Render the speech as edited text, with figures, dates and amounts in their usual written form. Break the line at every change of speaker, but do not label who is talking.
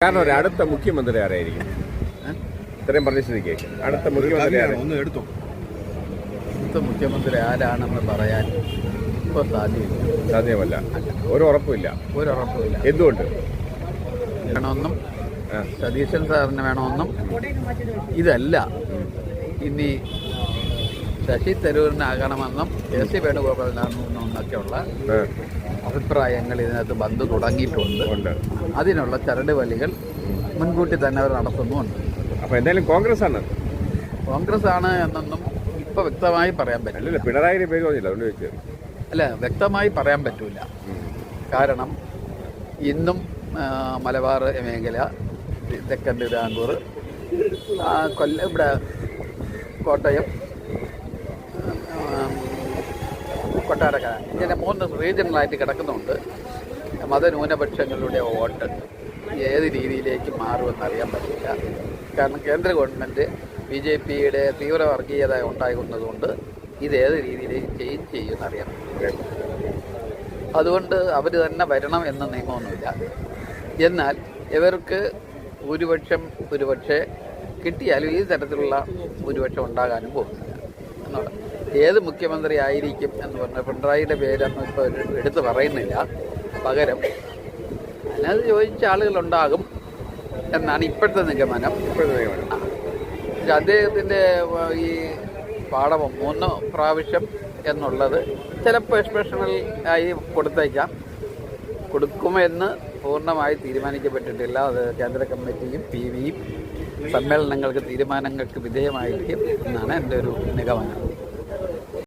കാരണം ഒരു അടുത്ത മുഖ്യമന്ത്രി ആരായിരിക്കും? ഇത്രയും പറഞ്ഞ സ്ഥിതിക്ക് അടുത്ത മുഖ്യമന്ത്രി
ഒന്ന് എടുത്തു.
അടുത്ത മുഖ്യമന്ത്രി ആരാണെന്ന് പറയാൻ ഇപ്പോൾ
സാധ്യമല്ല. ഒരു ഉറപ്പുമില്ല. എന്തുകൊണ്ട്?
വേണമെന്നും സതീശൻ സാറിന് വേണമെന്നും ഇതല്ല ഇനി ശശി തരൂരിനാകണമെന്നും എസ് സി വേണുഗോപാലിനാകണമെന്നൊക്കെയുള്ള അഭിപ്രായങ്ങൾ ഇതിനകത്ത് വന്നു തുടങ്ങിയിട്ടുണ്ട്. അതിനുള്ള ചരട് വലികൾ മുൻകൂട്ടി തന്നെ അവർ നടത്തുന്നുമുണ്ട്.
അപ്പോൾ എന്തായാലും കോൺഗ്രസ് ആണ്
എന്നൊന്നും ഇപ്പോൾ വ്യക്തമായി പറയാൻ പറ്റില്ല.
പിണറായിയുടെ പേര് പറഞ്ഞില്ല, അതുകൊണ്ട് ചോദിച്ചത്.
അല്ല, വ്യക്തമായി പറയാൻ പറ്റില്ല. കാരണം ഇന്നും മലബാർ മേഖല, തെക്കൻ തിരുവിതാംകൂർ, ഇവിടെ കോട്ടയം, കൊട്ടാരക്കര, ഇങ്ങനെ 3 റീജിയണലായിട്ട് കിടക്കുന്നുണ്ട്. മതന്യൂനപക്ഷങ്ങളുടെ വോട്ട് ഏത് രീതിയിലേക്ക് മാറുമെന്നറിയാൻ പറ്റില്ല. കാരണം കേന്ദ്ര ഗവൺമെൻറ് BJPയുടെ തീവ്ര വർഗീയത ഉണ്ടാകുന്നതുകൊണ്ട് ഇതേത് രീതിയിലേക്ക് ചേഞ്ച് ചെയ്യുമെന്നറിയാൻ പറ്റില്ല. അതുകൊണ്ട് അവർ തന്നെ വരണം എന്ന നിയമമൊന്നുമില്ല. എന്നാൽ ഇവർക്ക് ഒരുപക്ഷെ കിട്ടിയാലും ഈ തരത്തിലുള്ള ഭൂരിപക്ഷം ഉണ്ടാകാനും പോകുന്നില്ല എന്നുള്ള. ഏത് മുഖ്യമന്ത്രി ആയിരിക്കും എന്ന് പറഞ്ഞാൽ പിണറായിയുടെ പേരൊന്നും ഇപ്പോൾ എടുത്തു പറയുന്നില്ല. പകരം അതിനകത്ത് ചോദിച്ച ആളുകളുണ്ടാകും എന്നാണ് ഇപ്പോഴത്തെ നിഗമനം. അദ്ദേഹത്തിൻ്റെ ഈ പാഠവും 3 പ്രാവശ്യം എന്നുള്ളത് ചിലപ്പോൾ എക്സ്പ്രഷണൽ ആയി കൊടുക്കുമെന്ന് പൂർണ്ണമായി തീരുമാനിക്കപ്പെട്ടിട്ടില്ല. അത് കേന്ദ്ര കമ്മിറ്റിയും PVയും സമ്മേളനങ്ങൾക്ക് തീരുമാനങ്ങൾക്ക് വിധേയമായിരിക്കും എന്നാണ് എൻ്റെ ഒരു നിഗമനം.